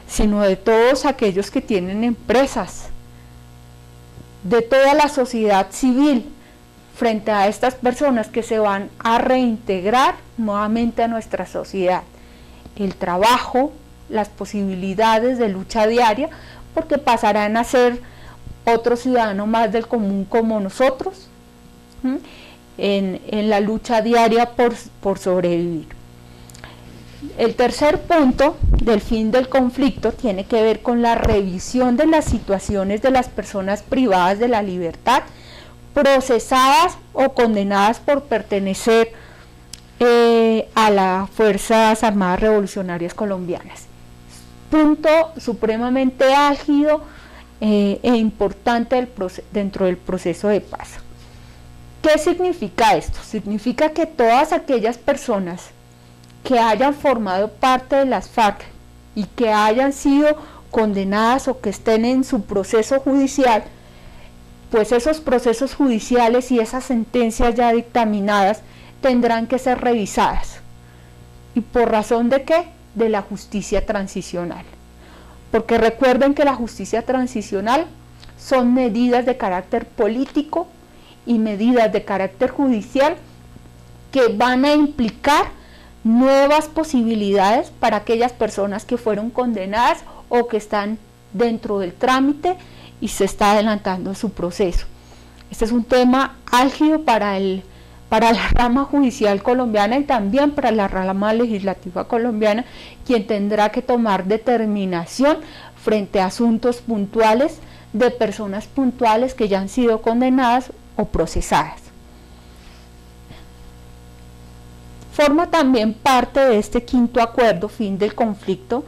Speaker 2: sino de todos aquellos que tienen empresas, de toda la sociedad civil, frente a estas personas que se van a reintegrar nuevamente a nuestra sociedad. El trabajo, las posibilidades de lucha diaria, porque pasarán a ser otro ciudadano más del común como nosotros, en la lucha diaria por sobrevivir. El tercer punto del fin del conflicto tiene que ver con la revisión de las situaciones de las personas privadas de la libertad, procesadas o condenadas por pertenecer a las Fuerzas Armadas Revolucionarias Colombianas. Punto supremamente álgido e importante dentro del proceso de paz. ¿Qué significa esto? Significa que todas aquellas personas que hayan formado parte de las FARC y que hayan sido condenadas o que estén en su proceso judicial, pues esos procesos judiciales y esas sentencias ya dictaminadas tendrán que ser revisadas. ¿Y por razón de qué? De la justicia transicional. Porque recuerden que la justicia transicional son medidas de carácter político y medidas de carácter judicial que van a implicar nuevas posibilidades para aquellas personas que fueron condenadas o que están dentro del trámite y se está adelantando su proceso. Este es un tema álgido para la rama judicial colombiana y también para la rama legislativa colombiana, quien tendrá que tomar determinación frente a asuntos puntuales de personas puntuales que ya han sido condenadas o procesadas. Forma también parte de este quinto acuerdo, fin del conflicto,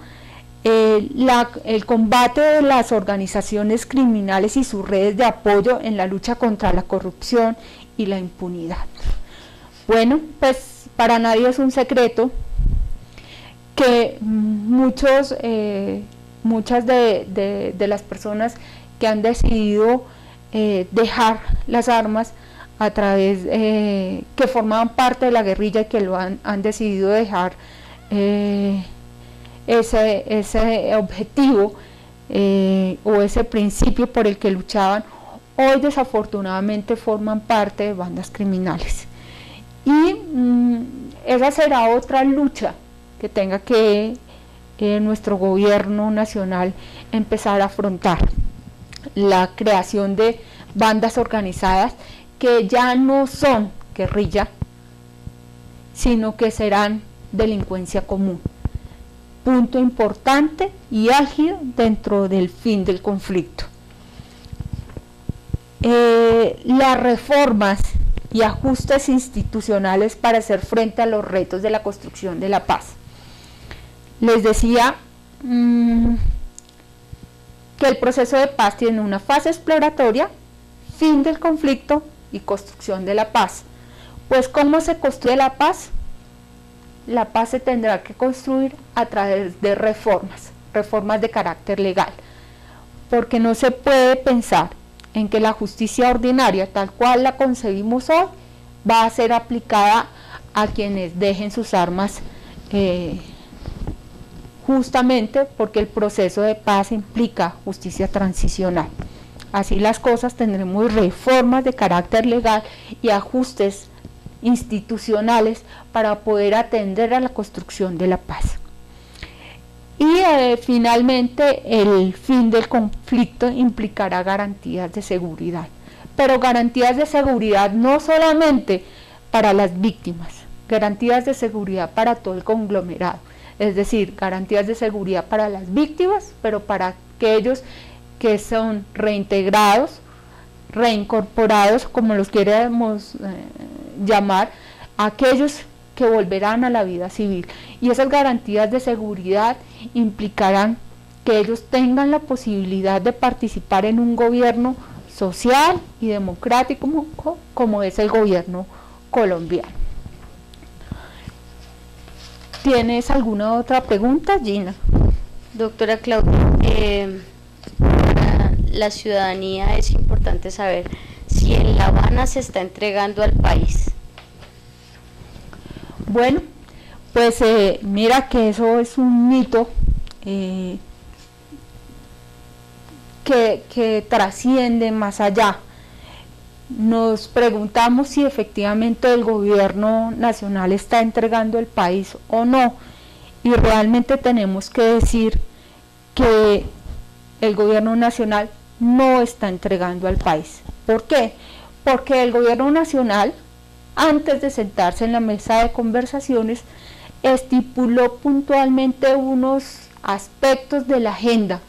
Speaker 2: el combate de las organizaciones criminales y sus redes de apoyo en la lucha contra la corrupción y la impunidad. Bueno, pues para nadie es un secreto que muchas de las personas que han decidido dejar las armas a través que formaban parte de la guerrilla y que lo han decidido dejar ese objetivo o ese principio por el que luchaban, hoy desafortunadamente forman parte de bandas criminales. Y esa será otra lucha que tenga que nuestro gobierno nacional empezar a afrontar, la creación de bandas organizadas que ya no son guerrilla, sino que serán delincuencia común. Punto importante y álgido dentro del fin del conflicto. Las reformas y ajustes institucionales para hacer frente a los retos de la construcción de la paz. Les decía que el proceso de paz tiene una fase exploratoria, fin del conflicto y construcción de la paz. Pues ¿cómo se construye la paz? La paz se tendrá que construir a través de reformas de carácter legal, porque no se puede pensar en que la justicia ordinaria, tal cual la concebimos hoy, va a ser aplicada a quienes dejen sus armas, justamente porque el proceso de paz implica justicia transicional. Así las cosas, tendremos reformas de carácter legal y ajustes institucionales para poder atender a la construcción de la paz. Y finalmente el fin del conflicto implicará garantías de seguridad, pero garantías de seguridad no solamente para las víctimas, garantías de seguridad para todo el conglomerado, es decir, garantías de seguridad para las víctimas, pero para aquellos que son reintegrados, reincorporados, como los queremos llamar, aquellos que volverán a la vida civil. Y esas garantías de seguridad implicarán que ellos tengan la posibilidad de participar en un gobierno social y democrático como es el gobierno colombiano. ¿Tienes alguna otra pregunta, Gina?
Speaker 3: Doctora Claudia, para la ciudadanía es importante saber si en La Habana se está entregando al país.
Speaker 2: Bueno, pues mira que eso es un mito que trasciende más allá. Nos preguntamos si efectivamente el gobierno nacional está entregando el país o no, y realmente tenemos que decir que el gobierno nacional no está entregando al país. ¿Por qué? Porque el gobierno nacional, antes de sentarse en la mesa de conversaciones, estipuló puntualmente unos aspectos de la agenda,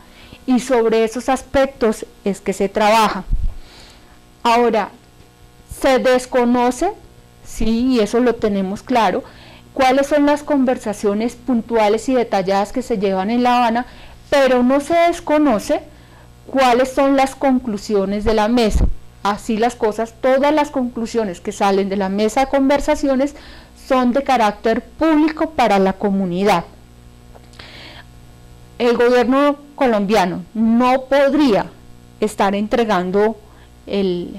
Speaker 2: y sobre esos aspectos es que se trabaja. Ahora, se desconoce, sí, y eso lo tenemos claro, cuáles son las conversaciones puntuales y detalladas que se llevan en La Habana, pero no se desconoce cuáles son las conclusiones de la mesa. Así las cosas, todas las conclusiones que salen de la mesa de conversaciones son de carácter público para la comunidad. El gobierno colombiano no podría estar entregando el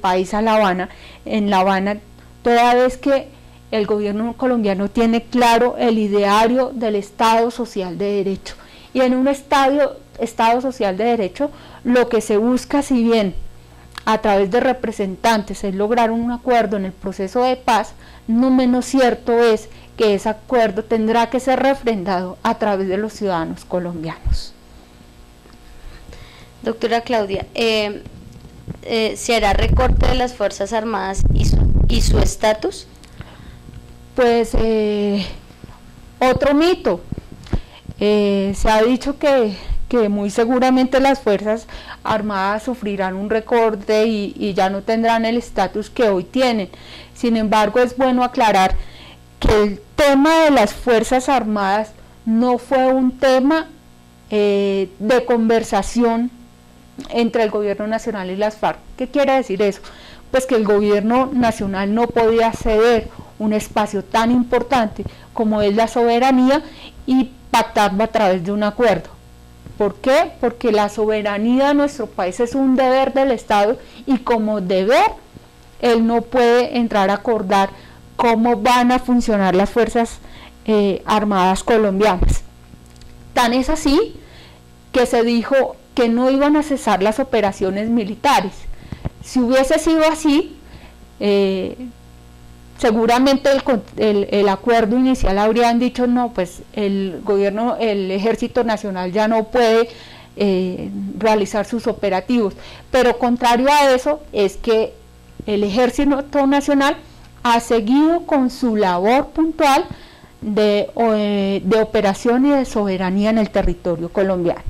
Speaker 2: país a La Habana, en La Habana, toda vez que el gobierno colombiano tiene claro el ideario del Estado Social de Derecho. Y en un Estado Social de Derecho, lo que se busca, si bien a través de representantes es lograr un acuerdo en el proceso de paz, no menos cierto es que ese acuerdo tendrá que ser refrendado a través de los ciudadanos colombianos.
Speaker 3: Doctora Claudia, ¿se hará recorte de las Fuerzas Armadas y su estatus?
Speaker 2: Pues otro mito. Se ha dicho que muy seguramente las Fuerzas Armadas sufrirán un recorte y ya no tendrán el estatus que hoy tienen. Sin embargo, es bueno aclarar que el tema de las Fuerzas Armadas no fue un tema de conversación entre el gobierno nacional y las FARC. ¿Qué quiere decir eso? Pues que el gobierno nacional no podía ceder un espacio tan importante como es la soberanía y pactarlo a través de un acuerdo. ¿Por qué? Porque la soberanía de nuestro país es un deber del Estado y como deber él no puede entrar a acordar cómo van a funcionar las Fuerzas Armadas colombianas. Tan es así que se dijo que no iban a cesar las operaciones militares. Si hubiese sido así, seguramente el acuerdo inicial habrían dicho no, pues el Ejército Nacional ya no puede realizar sus operativos, pero contrario a eso es que el Ejército Nacional ha seguido con su labor puntual de operación y de soberanía en el territorio colombiano.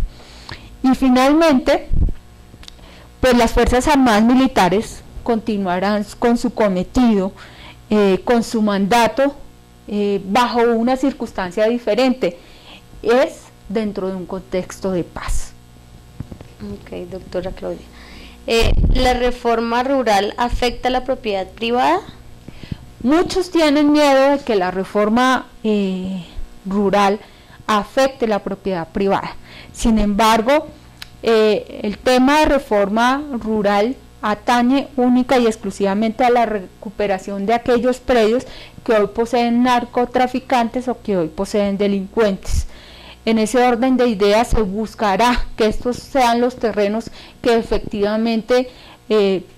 Speaker 2: Y finalmente, pues las Fuerzas Armadas Militares continuarán con su cometido, con su mandato, bajo una circunstancia diferente, es dentro de un contexto de paz.
Speaker 3: Ok, doctora Claudia. ¿La reforma rural afecta a la propiedad privada?
Speaker 2: Muchos tienen miedo de que la reforma rural afecte la propiedad privada. Sin embargo, el tema de reforma rural atañe única y exclusivamente a la recuperación de aquellos predios que hoy poseen narcotraficantes o que hoy poseen delincuentes. En ese orden de ideas se buscará que estos sean los terrenos que efectivamente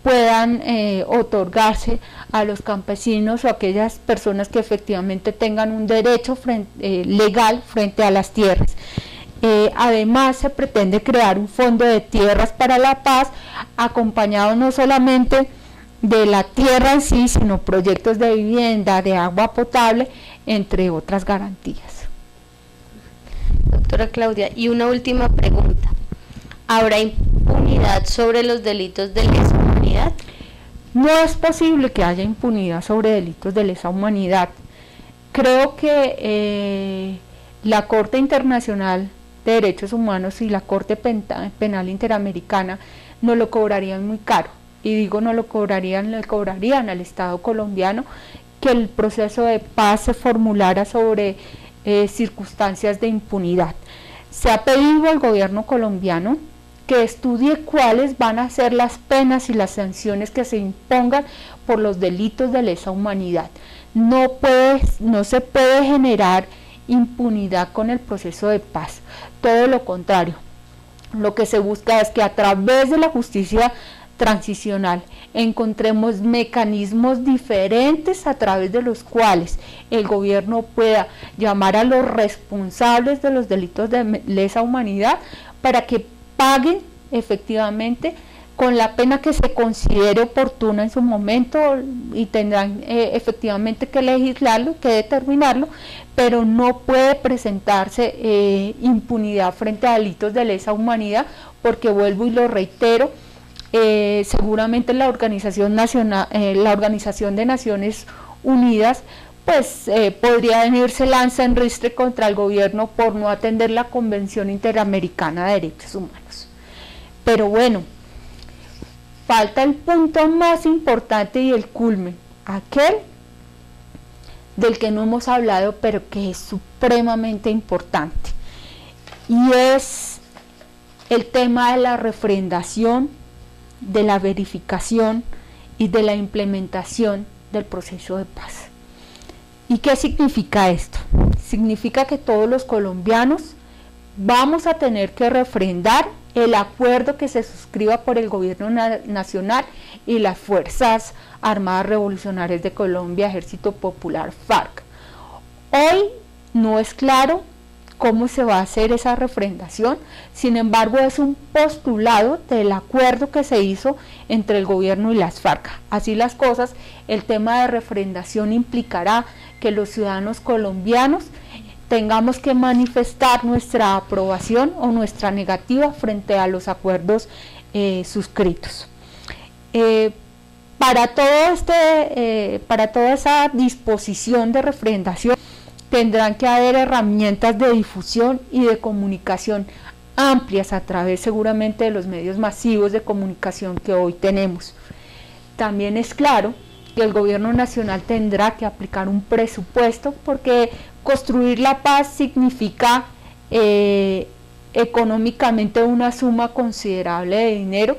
Speaker 2: puedan otorgarse a los campesinos o a aquellas personas que efectivamente tengan un derecho legal frente a las tierras. Además se pretende crear un fondo de tierras para la paz, acompañado no solamente de la tierra en sí, sino proyectos de vivienda, de agua potable, entre otras garantías.
Speaker 3: Doctora Claudia, y una última pregunta. ¿Habrá impunidad sobre los delitos de lesa humanidad?
Speaker 2: No es posible que haya impunidad sobre delitos de lesa humanidad. Creo que la Corte Internacional de Derechos Humanos y la Corte Penal Interamericana no lo cobrarían muy caro. Y digo no lo cobrarían, le cobrarían al Estado colombiano que el proceso de paz se formulara sobre circunstancias de impunidad. Se ha pedido al gobierno colombiano que estudie cuáles van a ser las penas y las sanciones que se impongan por los delitos de lesa humanidad. No se puede generar impunidad con el proceso de paz, todo lo contrario. Lo que se busca es que a través de la justicia transicional encontremos mecanismos diferentes a través de los cuales el gobierno pueda llamar a los responsables de los delitos de lesa humanidad para que paguen efectivamente con la pena que se considere oportuna en su momento, y tendrán efectivamente que legislarlo, que determinarlo, pero no puede presentarse impunidad frente a delitos de lesa humanidad, porque vuelvo y lo reitero, seguramente la Organización de Naciones Unidas pues podría venirse lanza en ristre contra el gobierno por no atender la Convención Interamericana de Derechos Humanos. Pero bueno, falta el punto más importante y el culmen, aquel del que no hemos hablado pero que es supremamente importante, y es el tema de la refrendación, de la verificación y de la implementación del proceso de paz. ¿Y qué significa esto? Significa que todos los colombianos vamos a tener que refrendar el acuerdo que se suscriba por el gobierno nacional y las Fuerzas Armadas Revolucionarias de Colombia, Ejército Popular, FARC. Hoy no es claro cómo se va a hacer esa refrendación, sin embargo es un postulado del acuerdo que se hizo entre el gobierno y las FARC. Así las cosas, el tema de refrendación implicará que los ciudadanos colombianos tengamos que manifestar nuestra aprobación o nuestra negativa frente a los acuerdos suscritos. Para toda esa disposición de refrendación tendrán que haber herramientas de difusión y de comunicación amplias a través seguramente de los medios masivos de comunicación que hoy tenemos. También es claro que el gobierno nacional tendrá que aplicar un presupuesto, porque construir la paz significa económicamente una suma considerable de dinero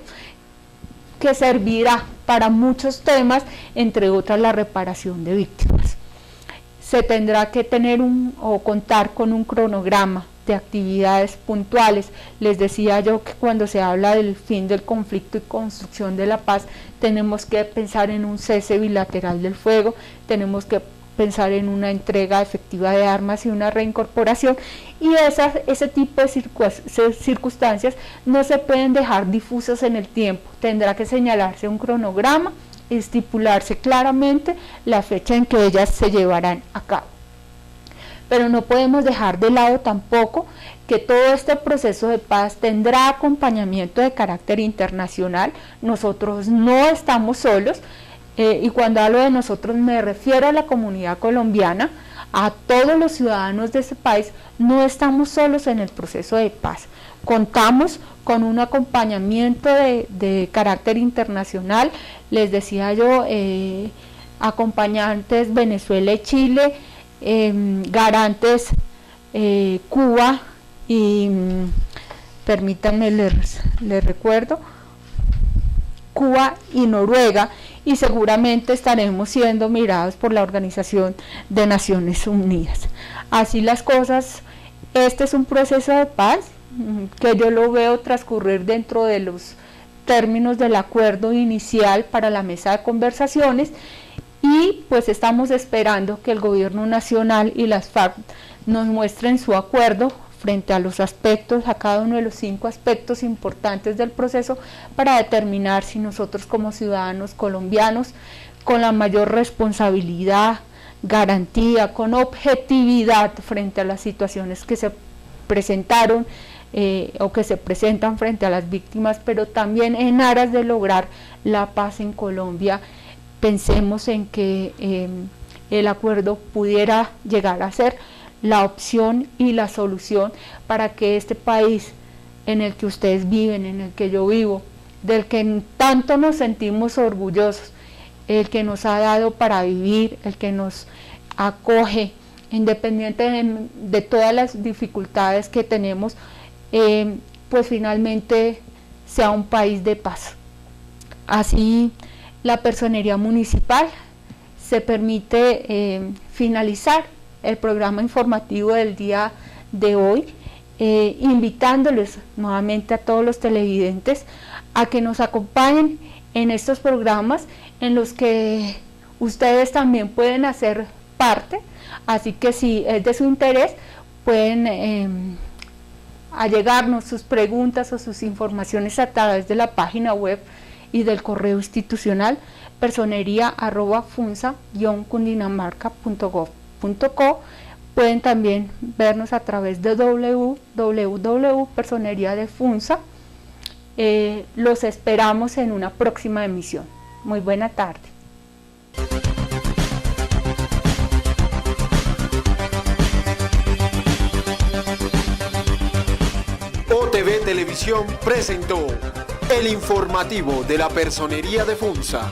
Speaker 2: que servirá para muchos temas, entre otras la reparación de víctimas. Se tendrá que tener contar con un cronograma de actividades puntuales. Les decía yo que cuando se habla del fin del conflicto y construcción de la paz, tenemos que pensar en un cese bilateral del fuego, tenemos que pensar en una entrega efectiva de armas y una reincorporación, y ese tipo de circunstancias no se pueden dejar difusas en el tiempo. Tendrá que señalarse un cronograma, estipularse claramente la fecha en que ellas se llevarán a cabo. Pero no podemos dejar de lado tampoco que todo este proceso de paz tendrá acompañamiento de carácter internacional. Nosotros no estamos solos, y cuando hablo de nosotros me refiero a la comunidad colombiana, a todos los ciudadanos de ese país. No estamos solos en el proceso de paz. Contamos con un acompañamiento de carácter internacional. Les decía yo, acompañantes Venezuela y Chile, garantes Cuba y, permítanme les recuerdo, Cuba y Noruega, y seguramente estaremos siendo mirados por la Organización de Naciones Unidas. Así las cosas, este es un proceso de paz que yo lo veo transcurrir dentro de los términos del acuerdo inicial para la mesa de conversaciones, y pues estamos esperando que el gobierno nacional y las FARC nos muestren su acuerdo frente a los aspectos, a cada uno de los 5 aspectos importantes del proceso, para determinar si nosotros como ciudadanos colombianos, con la mayor responsabilidad, garantía, con objetividad frente a las situaciones que se presentaron o que se presentan frente a las víctimas, pero también en aras de lograr la paz en Colombia, pensemos en que el acuerdo pudiera llegar a ser la opción y la solución para que este país en el que ustedes viven, en el que yo vivo, del que tanto nos sentimos orgullosos, el que nos ha dado para vivir, el que nos acoge, independiente de todas las dificultades que tenemos, pues finalmente sea un país de paz. Así, la personería municipal se permite finalizar el programa informativo del día de hoy, invitándoles nuevamente a todos los televidentes a que nos acompañen en estos programas en los que ustedes también pueden hacer parte, así que si es de su interés pueden allegarnos sus preguntas o sus informaciones a través de la página web y del correo institucional personería@funza-cundinamarca.gov.co. Pueden también vernos a través de www.personeriadefunza. Los esperamos en una próxima emisión. Muy buena tarde.
Speaker 1: OTV Televisión presentó el informativo de la Personería de Funza.